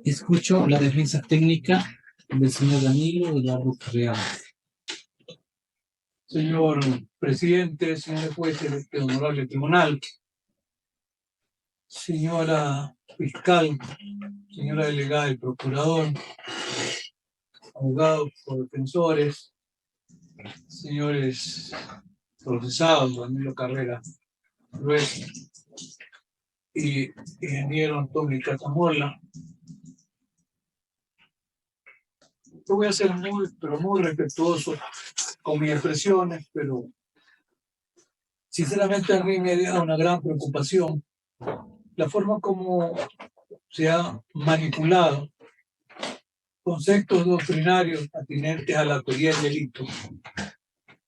Escucho la defensa técnica del señor Danilo Eduardo Correa. Señor presidente, señores jueces del honorable tribunal, señora fiscal, señora delegada del procurador, abogados, defensores, señores procesados, Danilo Carrera Ruiz y ingeniero Antonio Catamorla. Yo voy a ser muy respetuoso con mis expresiones, pero sinceramente a mí me da una gran preocupación la forma como se ha manipulado conceptos doctrinarios atinentes a la teoría del delito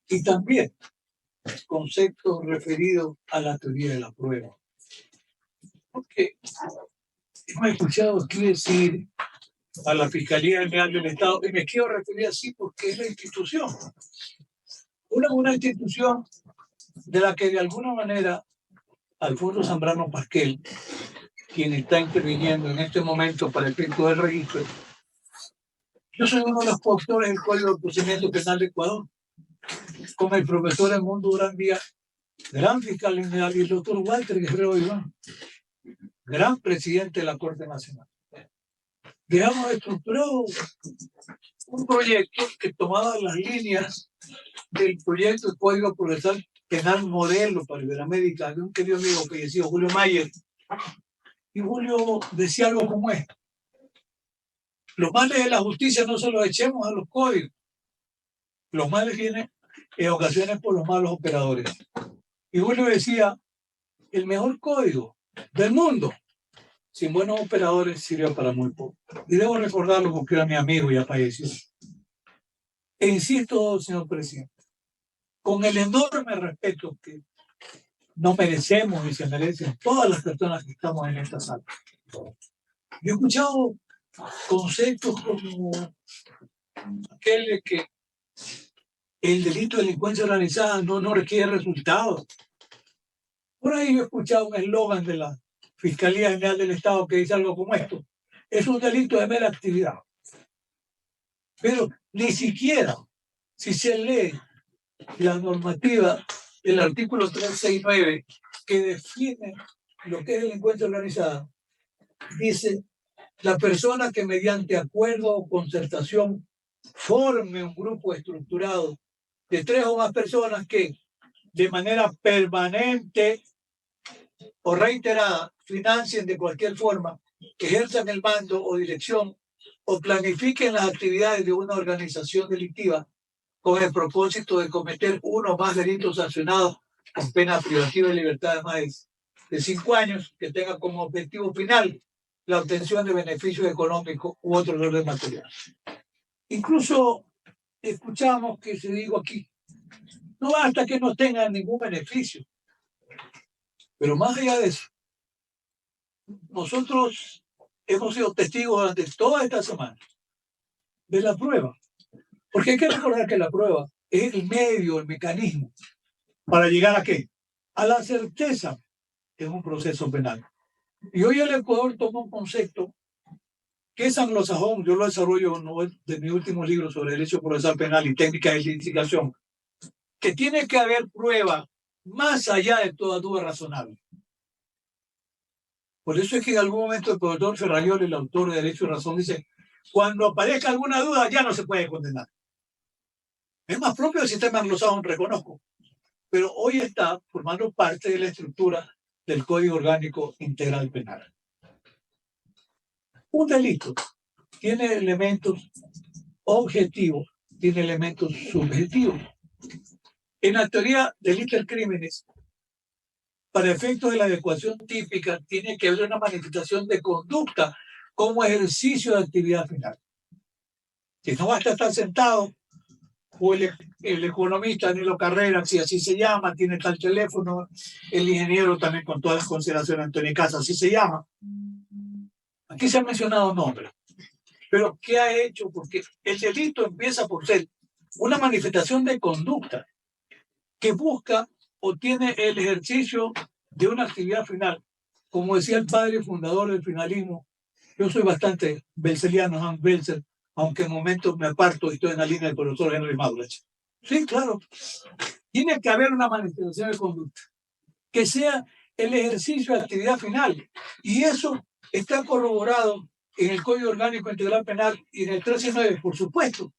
y también conceptos referidos a la teoría de la prueba. Porque hemos escuchado aquí decir a la Fiscalía General del Estado, y me quiero referir así porque es la institución, una institución de la que de alguna manera Alfonso Zambrano Pasquel, quien está interviniendo en este momento para el efecto del registro, yo soy uno de los coautores del Código de Procedimiento Penal de Ecuador, con el profesor Edmundo Durán Díaz, gran fiscal general, y el doctor Walter Guerrero Iván, gran presidente de la Corte Nacional. Dejamos estructurado un proyecto que tomaba las líneas del proyecto de Código Procesal Penal Modelo para Iberoamérica de un querido amigo fallecido, Julio Mayer. Y Julio decía algo como esto: los males de la justicia no se los echemos a los códigos, los males vienen en ocasiones por los malos operadores. Y Julio decía, el mejor código del mundo sin buenos operadores sirve para muy poco. Y debo recordarlo porque era mi amigo y ya falleció. E insisto, señor presidente, con el enorme respeto que nos merecemos y se merecen todas las personas que estamos en esta sala. Yo he escuchado conceptos como aquel de que el delito de delincuencia organizada no requiere resultados. Por ahí he escuchado un eslogan de la Fiscalía General del Estado que dice algo como esto: es un delito de mera actividad. Pero ni siquiera, si se lee la normativa del artículo 369 que define lo que es delincuencia organizada, dice: la persona que mediante acuerdo o concertación forme un grupo estructurado de 3 o más personas que de manera permanente o reiterada financien de cualquier forma, ejerzan el mando o dirección o planifiquen las actividades de una organización delictiva con el propósito de cometer uno o más delitos sancionados con pena privativa de libertad de más de 5 años, que tenga como objetivo final la obtención de beneficios económicos u otros orden material. Incluso escuchamos que se dijo aquí, no basta que no tengan ningún beneficio, pero más allá de eso, nosotros hemos sido testigos durante toda esta semana de la prueba, porque hay que recordar que la prueba es el medio, el mecanismo para llegar a ¿qué? A la certeza en un proceso penal. Y hoy el Ecuador toma un concepto que es anglosajón, yo lo desarrollo en uno de mis últimos libros sobre derecho procesal penal y técnica de litigación, que tiene que haber prueba más allá de toda duda razonable. Por eso es que en algún momento el profesor Ferrariol, el autor de Derecho y Razón, dice: cuando aparezca alguna duda ya no se puede condenar. Es más propio del sistema anglosajón, reconozco, pero hoy está formando parte de la estructura del Código Orgánico Integral Penal. Un delito tiene elementos objetivos, tiene elementos subjetivos. En la teoría del intercrímenes, para efectos de la adecuación típica, tiene que haber una manifestación de conducta como ejercicio de actividad penal. Si no basta estar sentado, o el economista Danilo Carrera, si así se llama, tiene tal teléfono, el ingeniero también con todas las consideraciones, Antonio Casa, así se llama. Aquí se han mencionado nombres, pero ¿qué ha hecho? Porque el delito empieza por ser una manifestación de conducta que busca o tiene el ejercicio de una actividad final. Como decía el padre fundador del finalismo, Yo soy bastante belseliano, Hans Belser, aunque en momentos me aparto y estoy en la línea del profesor Henry Maurach. Sí, claro. Tiene que haber una manifestación de conducta, que sea el ejercicio de actividad final. Y eso está corroborado en el Código Orgánico Integral Penal y en el 13.9, por supuesto.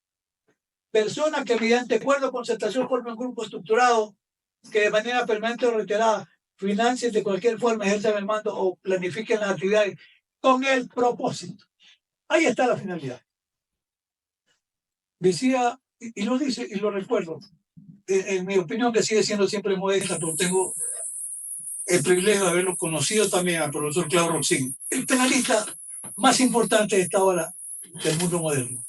Personas que mediante acuerdo o concertación formen un grupo estructurado que de manera permanente o reiterada financien de cualquier forma, ejerzan el mando o planifiquen las actividades con el propósito. Ahí está la finalidad. Decía, y lo dice, y lo recuerdo, en mi opinión que sigue siendo siempre modesta, pero tengo el privilegio de haberlo conocido también al profesor Claudio Roxin, el penalista más importante de esta hora del mundo moderno.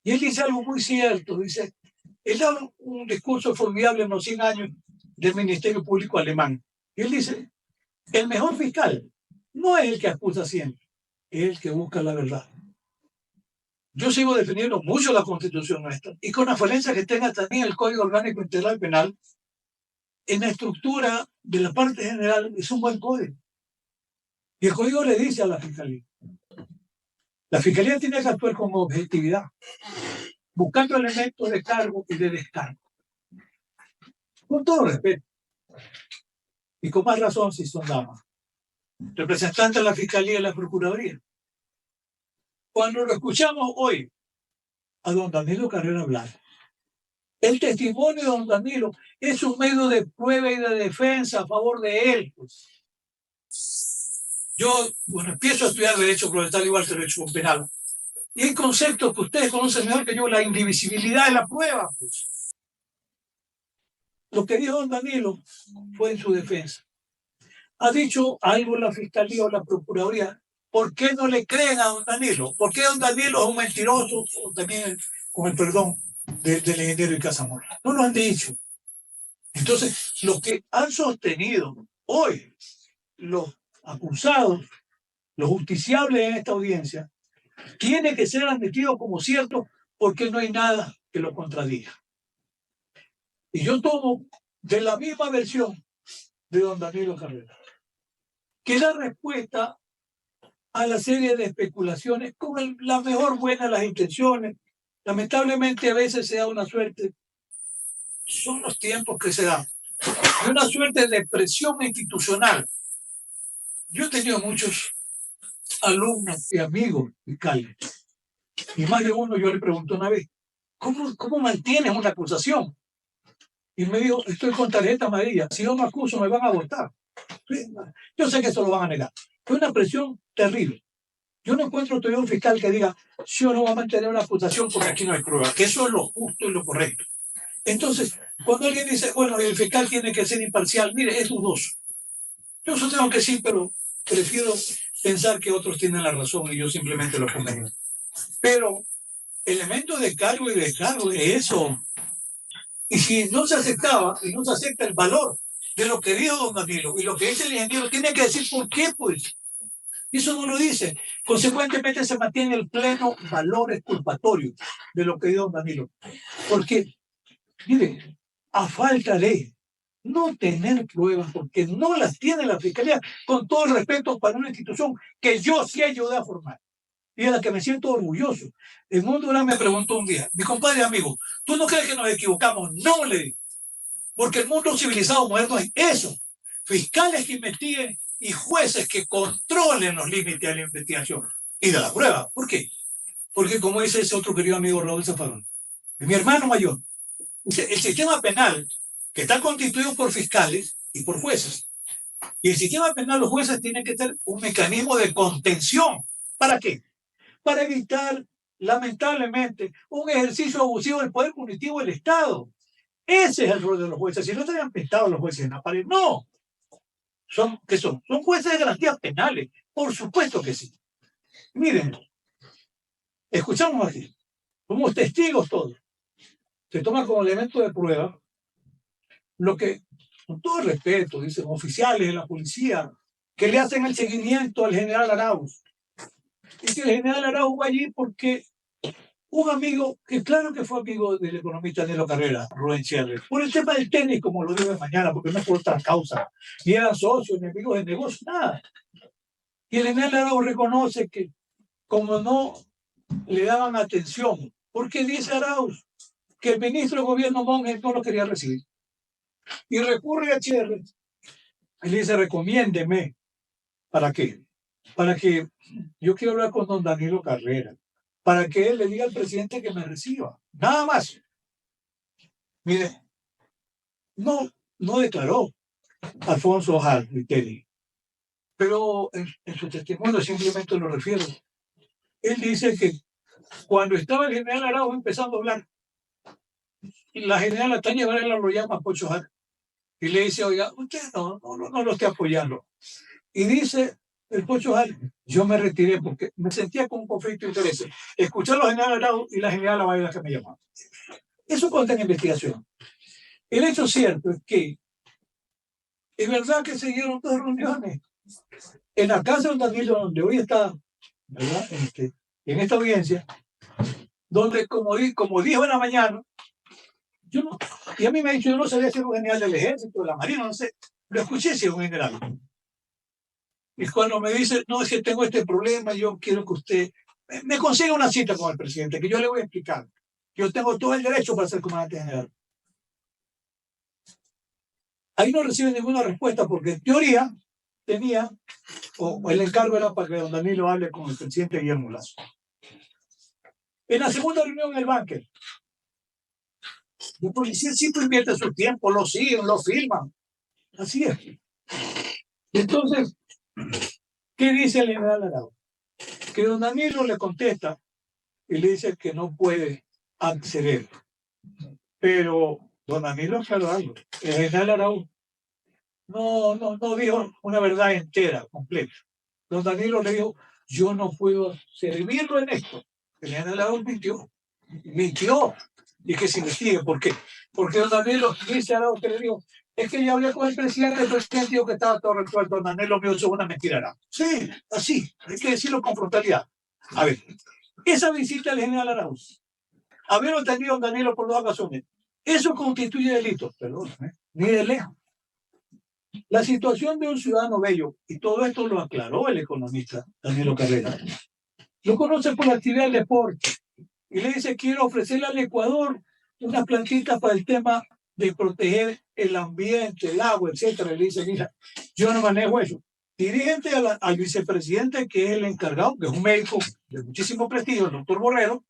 Y él dice algo muy cierto, dice, él da un discurso formidable en los 100 años del Ministerio Público alemán. Y él dice, el mejor fiscal no es el que acusa siempre, es el que busca la verdad. Yo sigo defendiendo mucho la Constitución nuestra, y con la falencia que tenga también el Código Orgánico Integral Penal, en la estructura de la parte general es un buen código. Y el código le dice a la Fiscalía, la Fiscalía tiene que actuar con objetividad, buscando elementos de cargo y de descargo. Con todo respeto. Y con más razón si son damas. Representantes de la Fiscalía y la Procuraduría. Cuando lo escuchamos hoy a don Danilo Carrera hablar, el testimonio de don Danilo es un medio de prueba y de defensa a favor de él. Pues. Yo, bueno, empiezo a estudiar Derecho Procesal igual que Derecho Penal. Y hay conceptos que ustedes conocen mejor que yo, la indivisibilidad de la prueba. Pues. Lo que dijo don Danilo fue en su defensa. Ha dicho algo la Fiscalía o la Procuraduría. ¿Por qué no le creen a don Danilo? ¿Por qué don Danilo es un mentiroso? O también, con el perdón del ingeniero Icaza Mora. No lo han dicho. Entonces, lo que han sostenido hoy los acusados, los justiciables en esta audiencia, tiene que ser admitido como cierto porque no hay nada que lo contradiga. Y yo tomo de la misma versión de don Danilo Carrera, que da respuesta a la serie de especulaciones con la mejor buena de las intenciones. Lamentablemente a veces se da una suerte, son los tiempos que se dan, de una suerte de presión institucional. Yo he tenido muchos alumnos y amigos fiscales, y más de uno yo le pregunté una vez, ¿cómo mantienes una acusación? Y me dijo, estoy con tarjeta amarilla, si yo no acuso me van a votar. Yo sé que eso lo van a negar. Fue una presión terrible. Yo no encuentro todavía un fiscal que diga, yo no voy a mantener una acusación porque aquí no hay prueba, que eso es lo justo y lo correcto. Entonces, cuando alguien dice, bueno, el fiscal tiene que ser imparcial, mire, es dudoso. Yo sostengo que sí, pero prefiero pensar que otros tienen la razón y yo simplemente lo convengo. Pero elementos de cargo y descargo es eso. Y si no se aceptaba y no se acepta el valor de lo que dijo don Danilo y lo que dice el ingeniero, tiene que decir por qué, pues. Y eso no lo dice. Consecuentemente se mantiene el pleno valor exculpatorio de lo que dijo don Danilo. Porque, mire, a falta de no tener pruebas, porque no las tiene la Fiscalía, con todo el respeto para una institución que yo sí ayudé a formar y de la que me siento orgulloso. El mundo ahora me preguntó un día, mi compadre amigo, ¿tú no crees que nos equivocamos? No, le digo, porque el mundo civilizado moderno es eso, fiscales que investiguen y jueces que controlen los límites de la investigación y de la prueba. ¿Por qué? Porque como dice ese otro querido amigo Raúl Zaffarón, mi hermano mayor, el sistema penal que está constituido por fiscales y por jueces, y el sistema penal, los jueces tienen que ser un mecanismo de contención. ¿Para qué? Para evitar, lamentablemente, un ejercicio abusivo del poder punitivo del Estado. Ese es el rol de los jueces. Si no estarían pintados los jueces en la pared, no. ¿Qué son? Son jueces de garantías penales. Por supuesto que sí. Miren, escuchamos aquí. Somos testigos todos. Se toma como elemento de prueba lo que, con todo el respeto, dicen oficiales de la policía, que le hacen el seguimiento al general Arauz. Y que el general Arauz va allí porque un amigo, que claro que fue amigo del economista Danilo Carrera, Rubén Sierra, por el tema del tenis, como lo digo de mañana, porque no es por otra causa, ni eran socios, ni amigos de negocio, nada. Y el general Arauz reconoce que como no le daban atención, porque dice Arauz que el ministro de gobierno Monge no lo quería recibir. Y recurre a Cherry y le dice, recomiéndeme. ¿Para qué? Para que yo quiero hablar con don Danilo Carrera, para que él le diga al presidente que me reciba. Nada más. Mire, no declaró Alfonso Ojal Viteri, pero en su testimonio simplemente lo refiero. Él dice que cuando estaba el general Araujo empezando a hablar, la general Tania Varela lo llama a Pocho Ojal y le dice, oiga, usted no lo esté apoyando. Y dice el Pocho Ojal, yo me retiré porque me sentía con un conflicto de intereses. Escuché a la general Araujo y la general Varela que me llamaba. Eso consta en investigación. El hecho cierto es que es verdad que se dieron 2 reuniones en la casa de don Danilo, donde hoy está, ¿verdad? En esta audiencia, donde como dijo en la mañana, y a mí me ha dicho, yo no sabía si era un general del ejército, de la marina, no sé, lo escuché si era un general. Y cuando me dice, no, es que tengo este problema, yo quiero que usted me consiga una cita con el presidente, que yo le voy a explicar. Yo tengo todo el derecho para ser comandante general. Ahí no recibe ninguna respuesta porque en teoría tenía, o el encargo era para que don Danilo hable con el presidente Guillermo Lazo. En la segunda reunión en el búnker, la policía siempre invierte su tiempo, lo siguen, lo filman. Así es. Entonces, ¿qué dice el general Araujo? Que don Danilo le contesta y le dice que no puede acceder. Pero don Danilo aclaró algo. El general Araujo no dijo una verdad entera, completa. Don Danilo le dijo, yo no puedo servirlo en esto. El general Araujo mintió. Y que se investigue. ¿Por qué? Porque don Danilo dice a Araujo que le dijo, es que ya hablé con el presidente dijo que estaba todo resuelto. Don Danilo mío, eso es una mentira. Sí, así, hay que decirlo con frontalidad. A ver, esa visita al general Araujo, haber entendido a don Danilo por 2 ocasiones, eso constituye delito, perdón, ni de lejos. La situación de un ciudadano bello, y todo esto lo aclaró el economista Danilo Carrera, lo conoce por la actividad del deporte, y le dice, quiero ofrecerle al Ecuador unas plantitas para el tema de proteger el ambiente, el agua, etcétera. Y le dice, mira, yo no manejo eso. Dirigente al vicepresidente, que es el encargado, que es un médico de muchísimo prestigio, el doctor Borrero,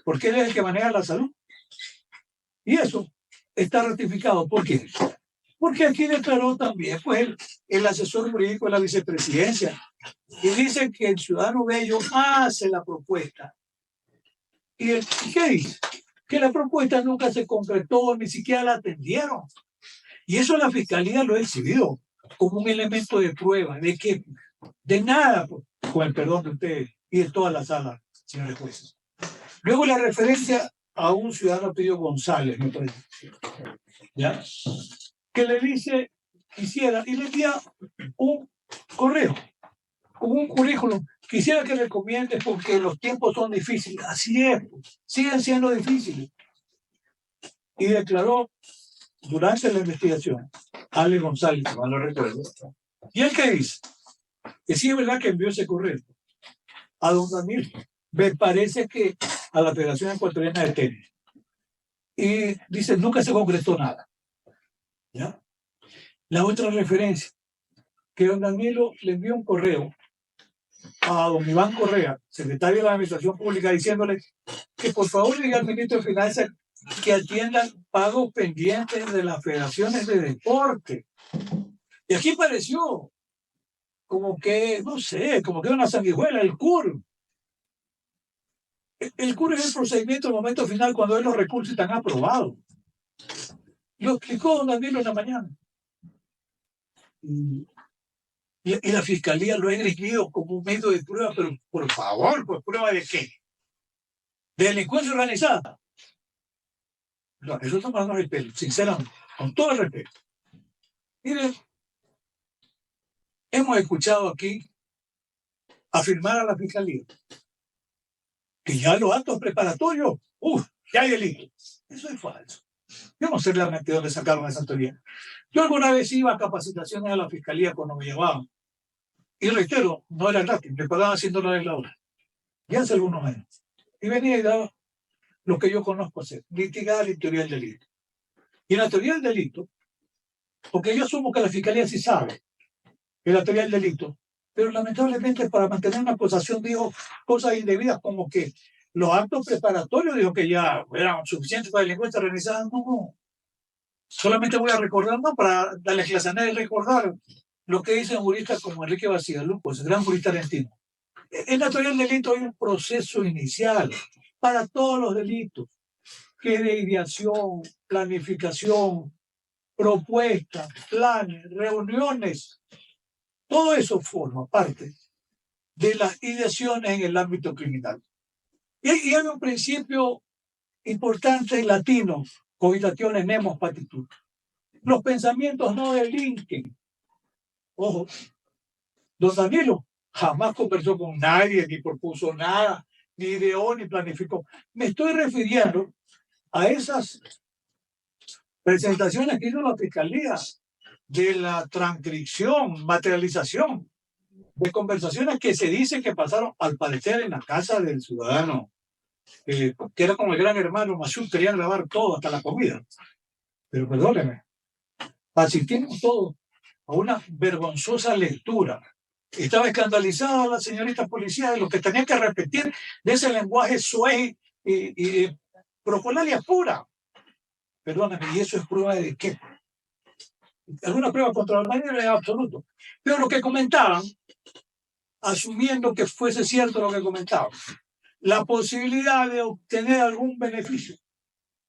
porque él es el que maneja la salud. Y eso está ratificado. ¿Por qué? Porque aquí declaró también pues, el asesor jurídico de la vicepresidencia y dice que el ciudadano bello hace la propuesta. ¿Y qué dice? Que la propuesta nunca se concretó, ni siquiera la atendieron. Y eso la fiscalía lo ha exhibido como un elemento de prueba, de que de nada, pues, con el perdón de ustedes y de toda la sala, señores jueces. Luego la referencia a un ciudadano Pedro González, me parece, ¿ya? Que le dice, quisiera, y le envía un correo, un currículum, quisiera que recomiendes porque los tiempos son difíciles. Así es, siguen siendo difíciles. Y declaró durante la investigación, Ale González, no lo recuerdo, ¿y él qué dice? Que sí es verdad que envió ese correo a don Danilo. Me parece que a la Federación Ecuatoriana de Tenis. Y dice, nunca se concretó nada. ¿Ya? La otra referencia, que don Danilo le envió un correo a don Iván Correa, secretario de la Administración Pública, diciéndole que por favor diga al ministro de Finanzas que atiendan pagos pendientes de las federaciones de deporte. Y aquí pareció como que, no sé, como que una sanguijuela, el CUR. El CUR es el procedimiento, el momento final, cuando los recursos están aprobados. Lo explicó don Danilo en la mañana. Y la fiscalía lo ha erigido como un medio de prueba, pero por favor, ¿pues prueba de qué? ¿De delincuencia organizada? No, eso está tomando el pelo, sinceramente, con todo el respeto. Miren, hemos escuchado aquí afirmar a la fiscalía que ya los actos preparatorios, ya hay delito. Eso es falso. Yo no sé realmente dónde sacaron esa teoría. Yo alguna vez iba a capacitaciones a la fiscalía cuando me llevaban. Y reitero, no era gratis, me pagaban $100 la hora. ya hace algunos años. Y venía y daba lo que yo conozco hacer, litigar en teoría del delito. Y en la teoría del delito, porque yo asumo que la Fiscalía sí sabe en la teoría del delito, pero lamentablemente para mantener una acusación dijo cosas indebidas como que los actos preparatorios dijo que ya eran suficientes para delincuencia organizada. No, solamente voy a recordar, no para darle clase a nadie, recordar lo que dicen juristas como Enrique Bacigalupo, ese gran jurista argentino. En la teoría del delito hay un proceso inicial para todos los delitos, que es de ideación, planificación, propuestas, planes, reuniones. Todo eso forma parte de las ideaciones en el ámbito criminal. Y hay un principio importante en latino, cogitationes nemo patitur. Los pensamientos no delinquen. Ojo, don Danilo jamás conversó con nadie, ni propuso nada, ni ideó, ni planificó. Me estoy refiriendo a esas presentaciones que hizo la Fiscalía de la transcripción, materialización de conversaciones que se dice que pasaron al parecer en la casa del ciudadano, que era como el gran hermano Masud, querían grabar todo, hasta la comida. Pero perdóneme, asistimos todos a una vergonzosa lectura. Estaba escandalizada la señorita policía de lo que tenía que repetir de ese lenguaje suave y procolalia pura. Perdóname, ¿y eso es prueba de qué? Alguna prueba contra la manera es absoluto. Pero lo que comentaban, asumiendo que fuese cierto lo que comentaban, la posibilidad de obtener algún beneficio,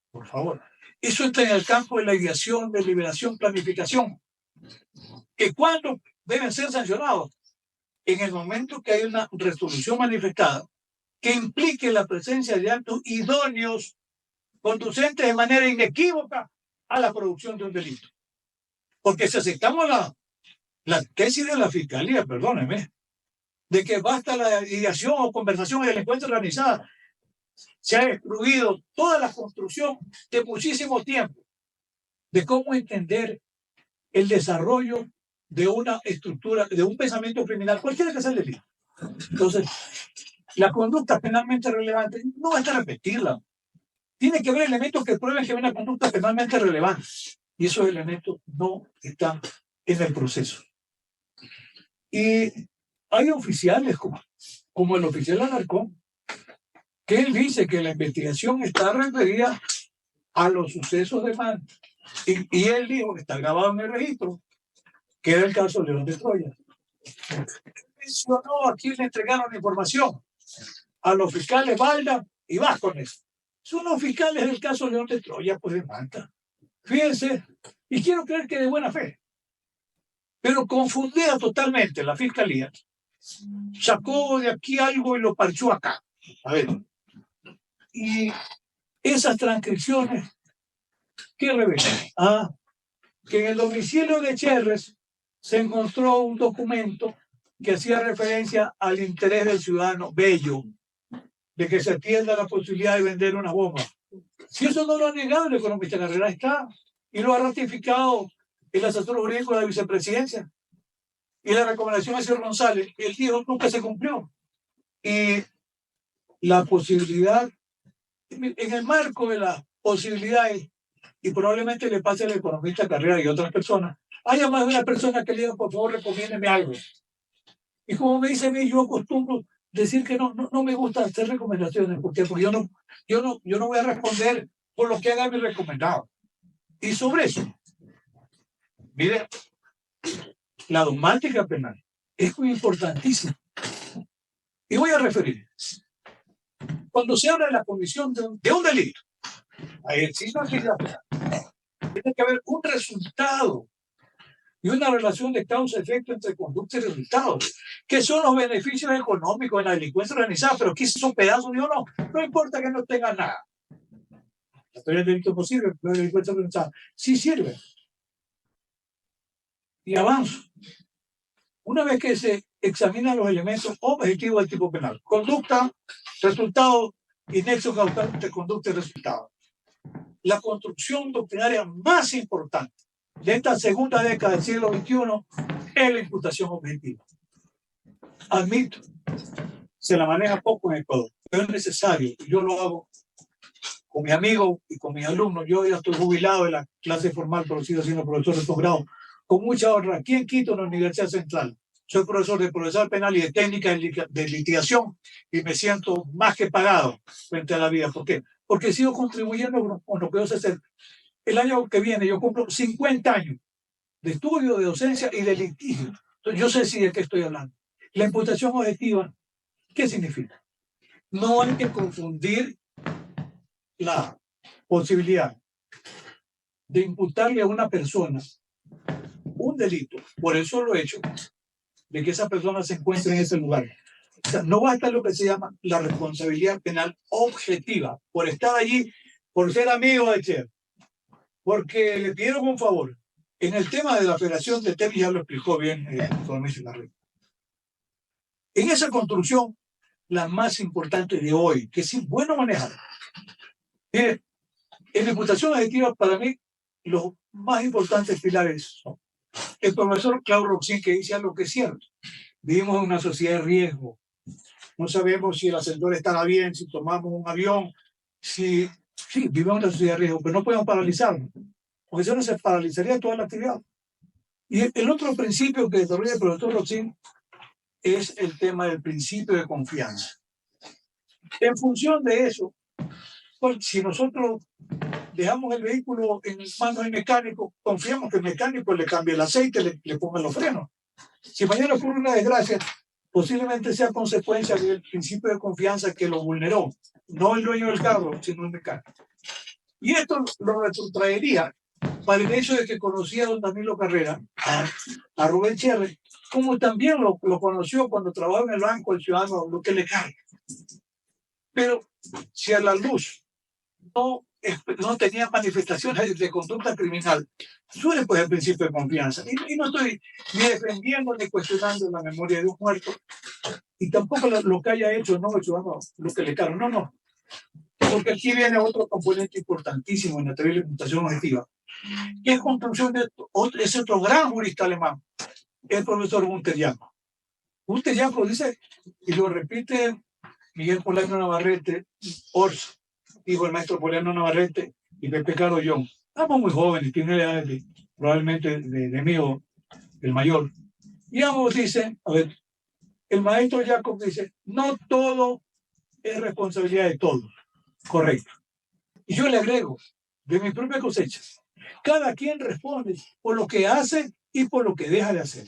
por favor, eso está en el campo de la ideación, deliberación, planificación, que cuando deben ser sancionados, en el momento que hay una resolución manifestada que implique la presencia de actos idóneos conducentes de manera inequívoca a la producción de un delito. Porque si aceptamos la tesis de la Fiscalía, perdóneme, de que basta la ideación o conversación de delincuencia organizada, se ha destruido toda la construcción de muchísimo tiempo de cómo entender el desarrollo de una estructura, de un pensamiento criminal, cualquiera que sea el delito. Entonces, la conducta penalmente relevante no basta repetirla. Tiene que haber elementos que prueben que hay una conducta penalmente relevante. Y esos elementos no están en el proceso. Y hay oficiales como el oficial Alarcón, que él dice que la investigación está referida a los sucesos de Manta. Y él dijo que está grabado en el registro, que era el caso León de Troya. Mencionó a quién le entregaron la información, a los fiscales Balda y Vázquez. Son los fiscales del caso León de Troya, pues de Manta. Fíjense, y quiero creer que de buena fe, pero confundida totalmente la Fiscalía, sacó de aquí algo y lo parchó acá. A ver, y esas transcripciones, ¿qué revelan? Que en el domicilio de Cherres se encontró un documento que hacía referencia al interés del ciudadano Bello, de que se atienda la posibilidad de vender una bomba. Si eso no lo ha negado el economista Carrera, está, y lo ha ratificado el asesor jurídico de la vicepresidencia. Y la recomendación del señor González, el dijo, nunca se cumplió. Y la posibilidad, en el marco de las posibilidades, y probablemente le pase al economista Carrera y otras personas, haya más de una persona que le diga, por favor, recomiéndeme algo. Y como me dice a mí, yo acostumbro decir que no me gusta hacer recomendaciones, porque yo no voy a responder por lo que haga mi recomendado. Y sobre eso, mire, la dogmática penal es muy importantísima. Y voy a referir, cuando se habla de la comisión de un delito, ahí existe una actividad penal, tiene que haber un resultado y una relación de causa-efecto entre conducta y resultados, que son los beneficios económicos de la delincuencia organizada, pero aquí son pedazos, digo, no importa que no tenga nada. La teoría del delito posible, la delincuencia organizada, sí sirve. Y avanzo. Una vez que se examinan los elementos objetivos del tipo penal, conducta, resultado y nexo causal entre conducta y resultado, la construcción doctrinaria más importante de esta segunda década del siglo XXI es la imputación objetiva. Admito se la maneja poco en Ecuador, pero es necesario. Yo lo hago con mis amigos y con mis alumnos. Yo ya estoy jubilado de la clase formal, pero sigo siendo profesor de posgrado, con mucha honra, aquí en Quito, en la Universidad Central. Soy profesor de procesal penal y de técnica de litigación y me siento más que pagado frente a la vida. ¿Por qué? Porque sigo contribuyendo con lo que yo sé hacer. El año que viene yo cumplo 50 años de estudio, de docencia y de litigio. Entonces, yo sé sí de qué estoy hablando. La imputación objetiva, ¿qué significa? No hay que confundir la posibilidad de imputarle a una persona un delito por el solo hecho de que esa persona se encuentre en ese lugar. O sea, no basta lo que se llama la responsabilidad penal objetiva, por estar allí, por ser amigo de Cher, porque le pidieron un favor. En el tema de la Federación de tenis ya lo explicó bien Economista Larry. En esa construcción, la más importante de hoy, que es bueno manejar. Mire, en la imputación objetiva, para mí, los más importantes pilares son el profesor Claudio Roxin, que dice algo que es cierto. Vivimos en una sociedad de riesgo. No sabemos si el ascensor estará bien, si tomamos un avión, sí, vivimos en una sociedad de riesgo, pero no podemos paralizarnos, porque eso no se paralizaría toda la actividad. Y el otro principio que desarrolla el profesor Roxin es el tema del principio de confianza. En función de eso, pues, si nosotros dejamos el vehículo en manos del mecánico, confiamos que el mecánico le cambie el aceite, le ponga los frenos. Si mañana ocurre una desgracia, posiblemente sea consecuencia del principio de confianza que lo vulneró, no el dueño del carro, sino el mecánico. Y esto lo retrotraería para el hecho de que conocía a don Danilo Carrera, a Rubén Cherry, como también lo conoció cuando trabajó en el Banco del Ciudadano, lo que le cae. Pero si a la luz no tenía manifestaciones de conducta criminal, suele pues el principio de confianza. Y no estoy ni defendiendo ni cuestionando la memoria de un muerto, y tampoco lo que haya hecho, no, lo que le caro, no. Porque aquí viene otro componente importantísimo en la teoría de la imputación objetiva, que es construcción de ese otro gran jurista alemán, el profesor Günter Jauch. Günter Jauch dice, y lo repite Miguel Polanco Navarrete, Ors, dijo el maestro Poliano Navarrete y Pepe Carlos Young. Ambos muy jóvenes, tienen la edad probablemente de mí o el mayor. Y ambos dicen, a ver, el maestro Jacob dice, no todo es responsabilidad de todos. Correcto. Y yo le agrego, de mi propia cosecha, cada quien responde por lo que hace y por lo que deja de hacer.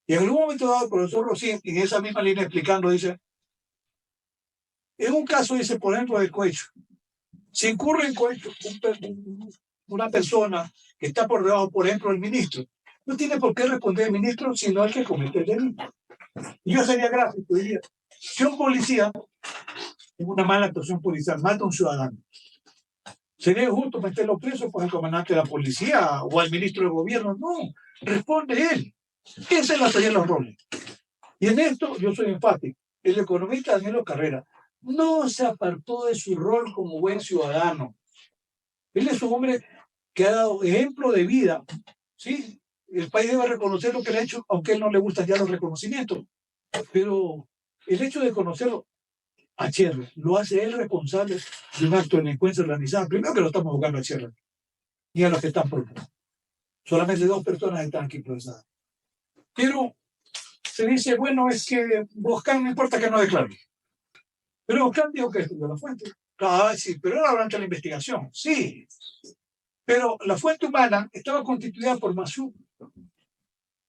Y en algún momento dado, el profesor Rocín, en esa misma línea explicando, dice, en un caso, dice, por ejemplo, del cohecho, si incurre en cohecho una persona que está por debajo, por ejemplo, del ministro, no tiene por qué responder el ministro, sino el que comete el delito. Y yo sería gráfico, diría, si un policía, en una mala actuación policial, mata a un ciudadano, ¿sería justo meterlo preso por el comandante de la policía o al ministro de gobierno? No, responde él. Esa es la teoría de los roles. Y en esto yo soy enfático. El economista Danilo Carrera no se apartó de su rol como buen ciudadano. Él es un hombre que ha dado ejemplo de vida. ¿Sí? El país debe reconocer lo que le ha hecho, aunque a él no le gustan ya los reconocimientos. Pero el hecho de conocerlo a Cherry lo hace él responsable de un acto de delincuencia organizada. Primero que lo estamos buscando a Cherry y a los que están por. Solamente 2 personas están aquí procesadas. Pero se dice, bueno, es que Boscán no importa que no declare. Pero Boscán dijo que estudió la fuente. Ah, sí, pero era durante la investigación. Sí. Pero la fuente humana estaba constituida por Masú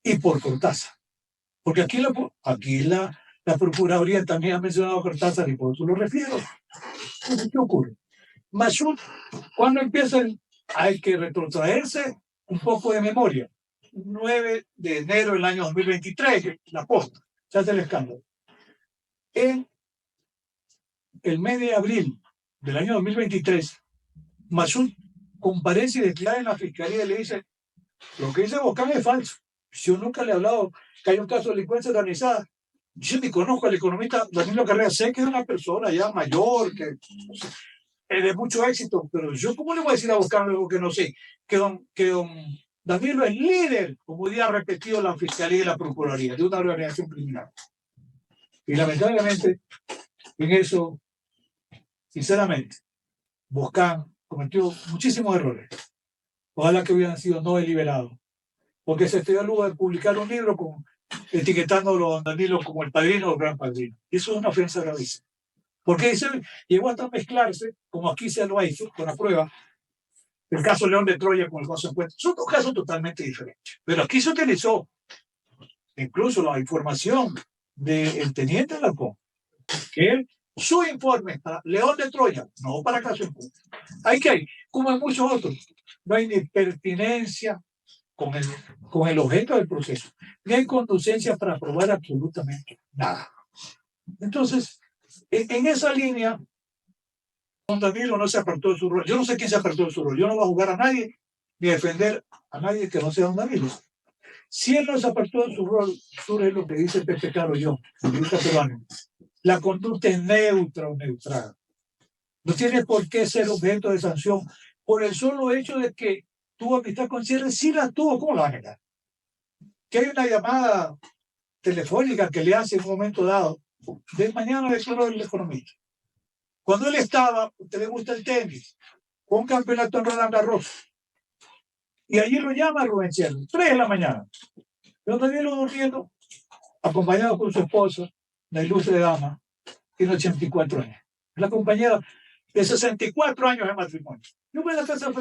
y por Cortázar. Porque aquí la Procuraduría también ha mencionado a Cortázar y por eso lo refiero. Entonces, ¿qué ocurre? Masú, cuando empiezan, hay que retrotraerse un poco de memoria. 9 de enero del año 2023, la posta, se hace el escándalo. En el mes de abril del año 2023, Masud comparece y declara en la fiscalía y le dice, lo que dice Boscán es falso. Yo nunca le he hablado que hay un caso de delincuencia organizada. Yo ni conozco al economista Danilo Carrera, sé que es una persona ya mayor, que es de mucho éxito, pero yo cómo le voy a decir a Boscán algo que no sé, que don Danilo es líder, como ya ha repetido la fiscalía y la procuraduría, de una organización criminal. Y lamentablemente, en eso, sinceramente, Boscán cometió muchísimos errores. Ojalá que hubieran sido no deliberados. Porque se dio lugar de publicar un libro etiquetándolo a don Danilo como el padrino o el gran padrino. Y eso es una ofensa gravísima. Porque eso llegó hasta mezclarse, como aquí se lo hizo, con la prueba, el caso León de Troya con el caso Encuentro. Son dos casos totalmente diferentes. Pero aquí se utilizó incluso la información del teniente Alarcón, que él, su informe para León de Troya, no para caso Encuentro. Hay que hay, como en muchos otros, no hay ni pertinencia con el objeto del proceso, ni hay conducencia para probar absolutamente nada. Entonces, en esa línea, don Danilo no se apartó de su rol. Yo no sé quién se apartó de su rol. Yo no voy a jugar a nadie ni a defender a nadie que no sea don Danilo. Si él no se apartó de su rol, surge lo que dice Pepe Carollo, el jurista peruano. La conducta es neutra o neutral. No tiene por qué ser objeto de sanción por el solo hecho de que tuvo amistad con Sierra. Sí la tuvo, ¿cómo la va a negar? Que hay una llamada telefónica que le hace en un momento dado. De mañana declaró el economista. Cuando él estaba, usted le gusta el tenis, con un campeonato en Roland Garros. Y allí lo llama Rubén Sierra, 3 de la mañana. Yo también lo durmiendo, acompañado con su esposa, la ilustre dama, tiene 84 años. La compañera de 64 años de matrimonio. Yo voy a la casa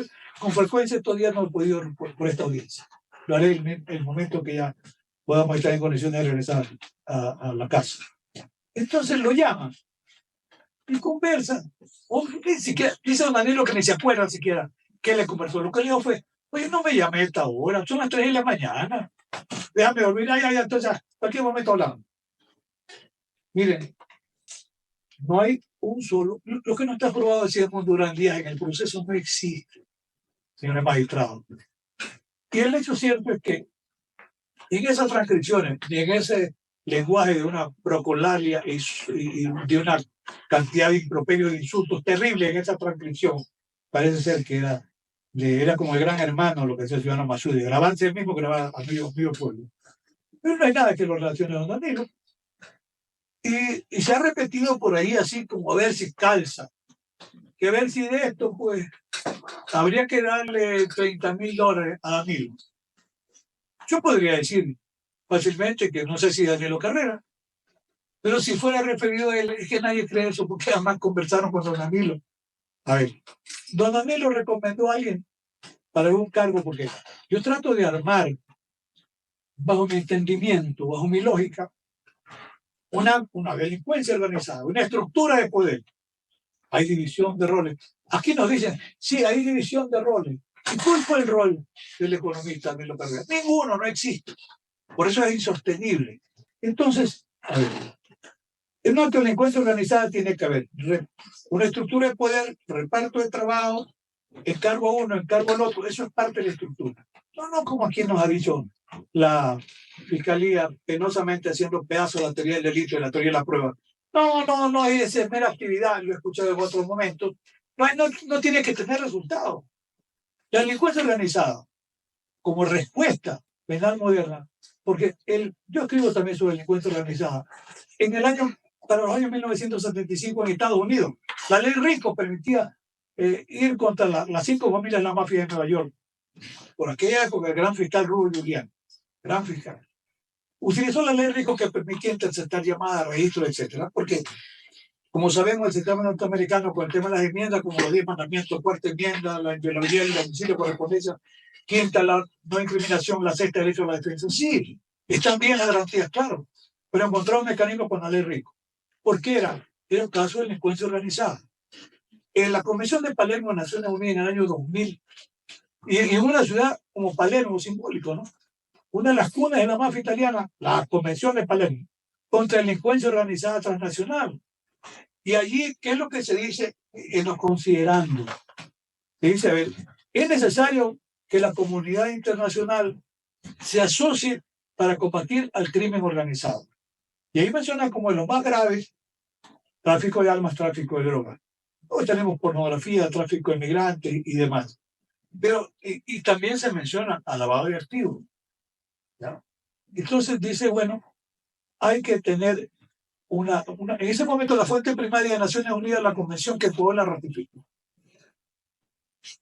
con frecuencia, estos días no he podido por esta audiencia. Lo haré en el momento que ya podamos estar en condiciones de regresar a la casa. Entonces lo llaman y conversan. O ni siquiera, dice don Danilo que ni se acuerda siquiera que le conversó. Lo que le dijo fue, oye, no me llame a esta hora, son las 3 de la mañana. Déjame dormir, ya, entonces, ¿a cualquier momento hablamos? Miren, no hay un solo, lo que no está probado, decía Durán Díaz, en el proceso no existe, señores magistrados. Y el hecho cierto es que en esas transcripciones y en ese lenguaje de una procolalia y de una cantidad de improperios de insultos terribles en esa transcripción, parece ser que era como el gran hermano, lo que decía el ciudadano Masudi, grabarse el mismo que grababa Amigo Pueblo. Pero no hay nada que lo relacione a don Danilo. Y se ha repetido por ahí así como a ver si calza. Que ver si de esto, pues, habría que darle $30,000 a Danilo. Yo podría decir fácilmente que no sé si Danilo Carrera, pero si fuera referido a él, es que nadie cree eso, porque además conversaron con don Danilo. A ver, don Danilo recomendó a alguien para algún cargo, porque yo trato de armar, bajo mi entendimiento, bajo mi lógica, una delincuencia organizada, una estructura de poder. Hay división de roles. Aquí nos dicen, sí, hay división de roles. ¿Y cuál fue el rol del economista Danilo Carrera? Ninguno, no existe. Por eso es insostenible. Entonces, a ver, en nuestra delincuencia organizada tiene que haber una estructura de poder, reparto de trabajo, encargo a uno, encargo al otro. Eso es parte de la estructura. No como aquí nos ha dicho la Fiscalía, penosamente haciendo pedazos de la teoría del delito y la teoría de la prueba. No, es mera actividad, lo he escuchado en otros momentos. No tiene que tener resultados. La delincuencia organizada, como respuesta penal moderna, porque yo escribo también sobre delincuencia organizada. Para los años 1975 en Estados Unidos, la ley Rico permitía ir contra las 5 familias de la mafia de Nueva York. Por aquella época, el gran fiscal Rudy Giuliani, gran fiscal, utilizó la ley Rico que permitía interceptar llamadas, registros, etc. Porque, como sabemos, el sistema norteamericano con el tema de las enmiendas, como los 10 mandamientos, cuarta enmienda, la inviolabilidad y la homicidio correspondencia, quinta, la no incriminación, la sexta, derecho a la defensa. Sí, están bien las garantías, claro, pero encontrar un mecanismo con la ley Rico. ¿Por qué era un caso de delincuencia organizada? En la Convención de Palermo de Naciones Unidas en el año 2000, y en una ciudad como Palermo, simbólico, ¿no? Una de las cunas de la mafia italiana, la Convención de Palermo, contra la delincuencia organizada transnacional. Y allí, ¿qué es lo que se dice en los considerandos? Se dice, a ver, es necesario que la comunidad internacional se asocie para combatir al crimen organizado. Y ahí menciona como de los más graves, tráfico de armas, tráfico de drogas. Hoy tenemos pornografía, tráfico de migrantes y demás. Pero, y también se menciona al lavado de activos. ¿Ya? Entonces dice, bueno, hay que tener en ese momento la fuente primaria de Naciones Unidas, la convención que Ecuador la ratificó.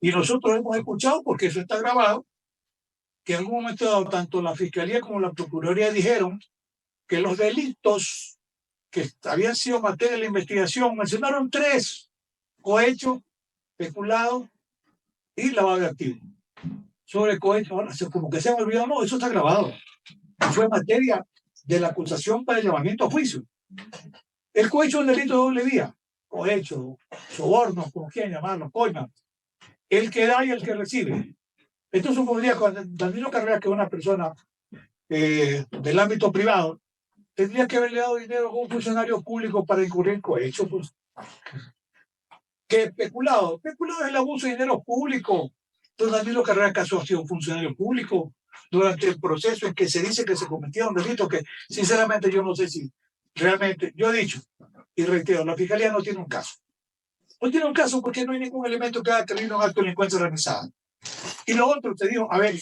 Y nosotros hemos escuchado, porque eso está grabado, que en algún momento dado, tanto la Fiscalía como la Procuraduría dijeron que los delitos que habían sido materia de la investigación mencionaron 3: cohecho, peculado y lavado de activos. Sobre cohecho, ahora, como que se han olvidado, no, eso está grabado. Fue materia de la acusación para el llamamiento a juicio. El cohecho es un delito de doble vía. Cohecho, soborno, como quieran llamarlo, coima. El que da y el que recibe. Esto supondría que Danilo Carrera, que es una persona del ámbito privado, tendría que haberle dado dinero a un funcionario público para incurrir en cohecho. Pues. ¿Qué peculado? Peculado es el abuso de dinero público. Entonces Danilo Carrera Caso ha sido un funcionario público durante el proceso en que se dice que se cometieron delitos que sinceramente yo no sé si realmente, yo he dicho y reitero, la Fiscalía no tiene un caso. No tiene un caso porque no hay ningún elemento que haga terminar un acto de delincuencia organizada. Y lo otro, te digo, a ver,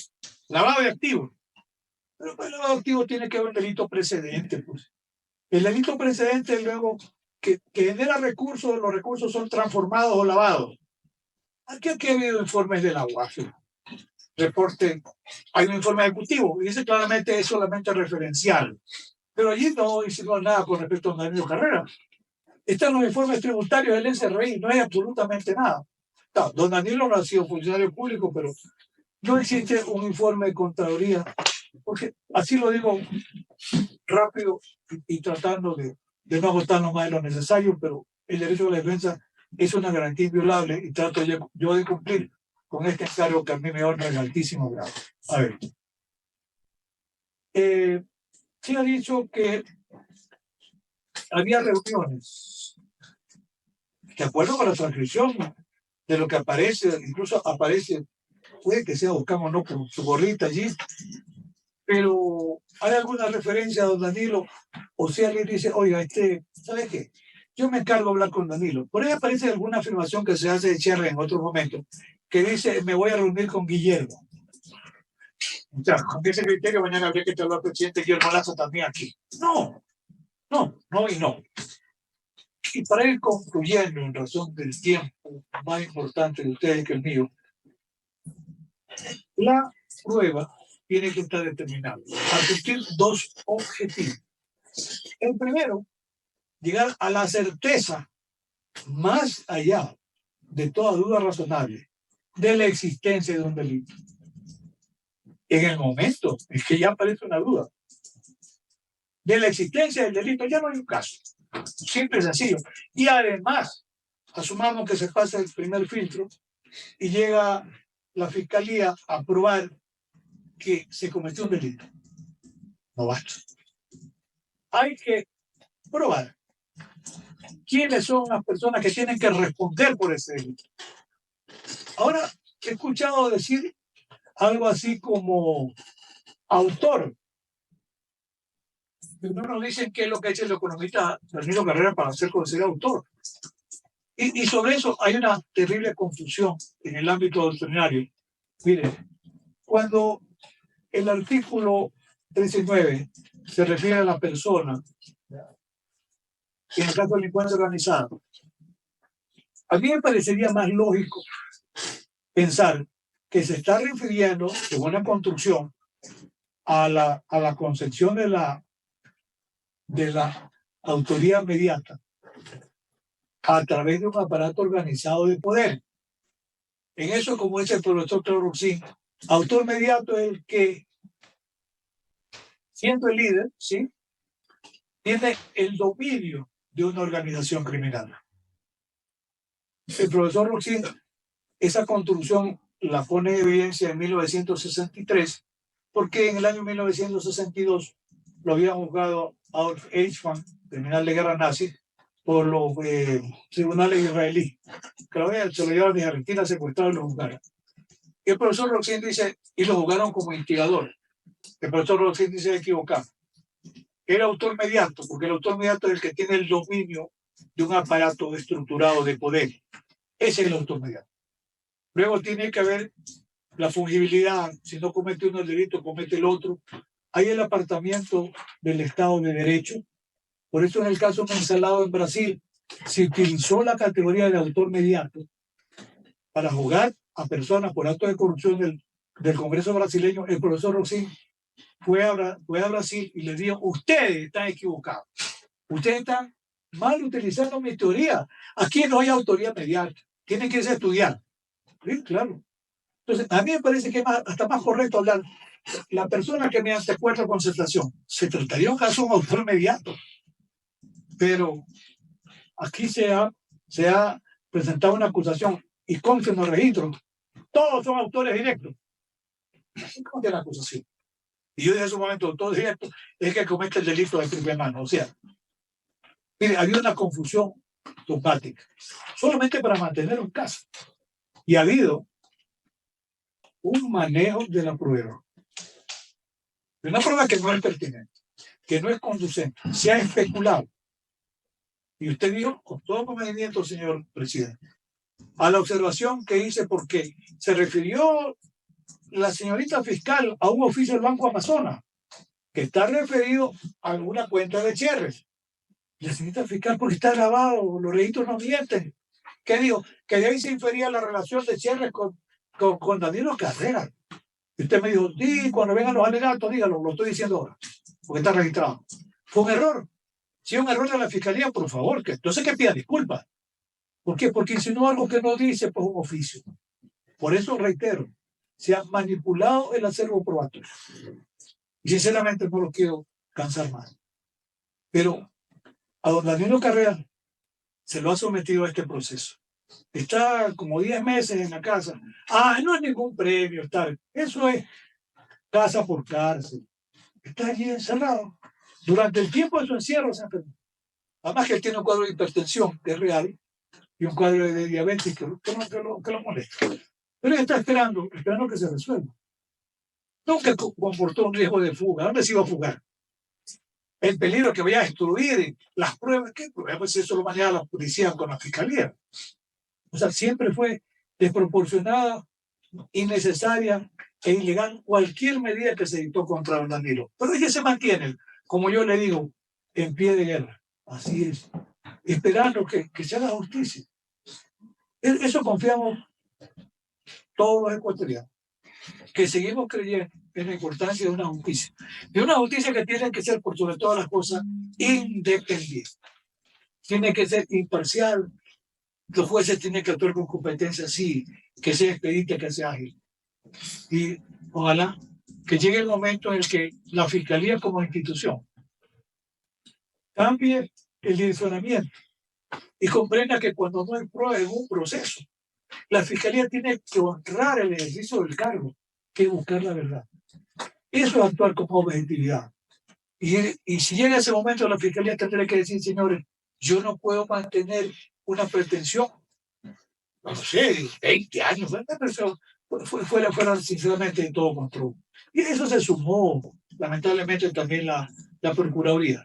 lavado de activos. Pero pues el lavado de activos tiene que haber un delito precedente. Pues. El delito precedente luego que genera recursos, los recursos son transformados o lavados. Aquí ha habido informes de la UAF. Reporte, hay un informe ejecutivo y dice claramente es solamente referencial. Pero allí no hicimos nada con respecto a Danilo Carrera. Están los informes tributarios del SRI, no hay absolutamente nada. No, don Danilo no ha sido funcionario público, pero no existe un informe de Contraloría, porque así lo digo rápido y tratando de no agotarnos más de lo necesario, pero el derecho a la defensa es una garantía inviolable y trato yo de cumplir con este encargo que a mí me honra en altísimo grado. A ver. Se ha dicho que había reuniones. De acuerdo con la transcripción de lo que aparece, incluso aparece, puede que sea buscamos no con su gorrita allí, pero hay alguna referencia a don Danilo, o si alguien dice, oiga, ¿sabe qué? Yo me encargo de hablar con Danilo. Por ahí aparece alguna afirmación que se hace de Cherry en otro momento, que dice, me voy a reunir con Guillermo. O sea, con ese criterio mañana habría que hablar con el presidente Guillermo Lazo también aquí. No y no. Y para ir concluyendo, en razón del tiempo más importante de ustedes que el mío, la prueba tiene que estar determinada a cumplir 2 objetivos. El primero, llegar a la certeza, más allá de toda duda razonable, de la existencia de un delito. En el momento en que ya aparece una duda de la existencia del delito, ya no hay un caso. Simple y sencillo. Y además, asumamos que se pasa el primer filtro y llega la Fiscalía a probar que se cometió un delito. No basta. Hay que probar quiénes son las personas que tienen que responder por ese delito. Ahora, he escuchado decir algo así como autor. Pero no nos dicen qué es lo que ha hecho el economista Danilo Carrera para ser considerado autor. Y sobre eso hay una terrible confusión en el ámbito doctrinario. Mire, cuando el artículo 39 se refiere a la persona, en el caso de delincuencia organizada, a mí me parecería más lógico pensar que se está refiriendo en una construcción a la concepción de la autoría mediata a través de un aparato organizado de poder. En eso, como dice el profesor Claudio Roxín, autor mediato es el que, siendo el líder, ¿sí?, tiene el dominio de una organización criminal. El profesor Roxín, esa construcción la pone en evidencia en 1963, porque en el año 1962 lo habían juzgado Adolf Eichmann, criminal de guerra nazi, por los tribunales israelíes, que se lo llevaron de Argentina, secuestraron y lo juzgaron. Y el profesor Roxín dice, y lo juzgaron como instigador. El profesor Roxín dice equivocado. Era autor mediato, porque el autor mediato es el que tiene el dominio de un aparato estructurado de poder. Ese es el autor mediato. Luego tiene que haber la fungibilidad. Si no comete uno el delito, comete el otro. Hay el apartamiento del Estado de Derecho, Por eso en el caso Mensalado en Brasil se utilizó la categoría de autor mediato para juzgar a personas por actos de corrupción del Congreso brasileño. El profesor Rosin fue a Brasil y le dijo: ustedes están equivocados, ustedes están mal utilizando mi teoría, aquí no hay autoría mediata, tienen que irse a estudiar. Sí, claro. Entonces, a mí me parece que es hasta más correcto hablar. La persona que mediante acuerdo de concertación se trataría de un caso de un autor mediato, pero aquí se ha presentado una acusación y consta en los registros, todos son autores directos. Así consta la acusación. Y yo dije en su momento: autor directo es que comete el delito de triple mano. O sea, mire, había una confusión dogmática, solamente para mantener un caso. Y ha habido un manejo de la prueba. De una prueba que no es pertinente, que no es conducente, se ha especulado. Y usted dijo, con todo conocimiento, señor presidente, a la observación que hice, porque se refirió la señorita fiscal a un oficio del Banco Amazonas, que está referido a alguna cuenta de Cherres. La señorita fiscal, porque está grabado, los registros no mienten. ¿Qué digo? Que de ahí se infería la relación de Cherres con Danilo Carrera. Y usted me dijo: sí, cuando vengan los alegatos, dígalo, lo estoy diciendo ahora, porque está registrado. Fue un error. Si es un error de la fiscalía, por favor, que entonces que pida disculpas. ¿Por qué? Porque insinuó algo que no dice, pues un oficio. Por eso reitero, se ha manipulado el acervo probatorio. Y sinceramente no lo quiero cansar más. Pero a don Danilo Carrera se lo ha sometido a este proceso. Está como 10 meses en la casa. No es ningún premio estar. Eso es casa por cárcel. Está allí encerrado. Durante el tiempo de su encierro se enfermó. Además que él tiene un cuadro de hipertensión, que es real, y un cuadro de diabetes que lo molesta. Pero él está esperando que se resuelva. Nunca comportó un riesgo de fuga. ¿Dónde se iba a fugar? El peligro que vaya a destruir las pruebas. ¿Qué pruebas? Pues eso lo maneja la policía con la fiscalía. O sea, siempre fue desproporcionada, innecesaria e ilegal cualquier medida que se dictó contra don Danilo. Pero ella se mantiene, como yo le digo, en pie de guerra. Así es. Esperando que se haga justicia. Eso confiamos todos los ecuatorianos, que seguimos creyendo en la importancia de una justicia. De una justicia que tiene que ser, por sobre todas las cosas, independiente. Tiene que ser imparcial. Los jueces tienen que actuar con competencia, sí, que sea expedita, que sea ágil. Y ojalá que llegue el momento en el que la Fiscalía como institución cambie el direccionamiento y comprenda que cuando no hay prueba en un proceso, la Fiscalía tiene que honrar el ejercicio del cargo, que buscar la verdad. Eso es actuar con objetividad. Y si llega ese momento, la Fiscalía tendrá que decir: señores, yo no puedo mantener una pretensión, no sé, 20 años, pero fuera sinceramente de todo control. Y eso se sumó, lamentablemente, también la Procuraduría.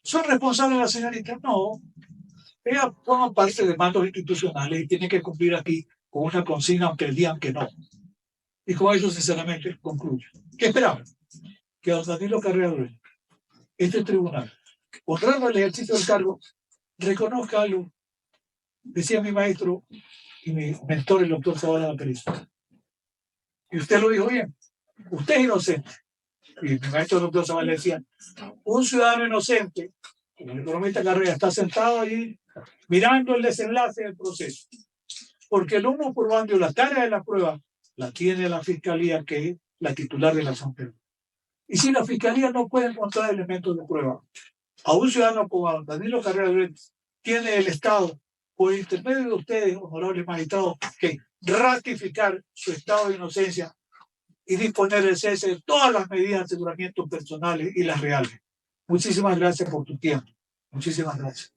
¿Son responsables las señoritas? No. Ellas forman parte de mandos institucionales y tienen que cumplir aquí con una consigna, aunque digan que no. Y con eso, sinceramente, concluyo. ¿Qué esperamos? Que don Danilo Carrera, este tribunal, honrando el ejercicio del cargo, reconozca algo. Decía mi maestro y mi mentor, el doctor Zavala Vaquerizo. Y usted lo dijo bien. Usted es inocente. Y mi maestro, el doctor Zavala, decía: un ciudadano inocente, como el economista Carrera, está sentado allí mirando el desenlace del proceso. Porque el humo probando, la tarea de la prueba la tiene la Fiscalía, que es la titular de la Asamblea. Y si la Fiscalía no puede encontrar elementos de prueba, a un ciudadano como Danilo Carrera tiene el Estado, por intermedio de ustedes, honorables magistrados, que ratificar su estado de inocencia y disponer el cese de todas las medidas de aseguramiento personales y las reales. Muchísimas gracias por tu tiempo. Muchísimas gracias.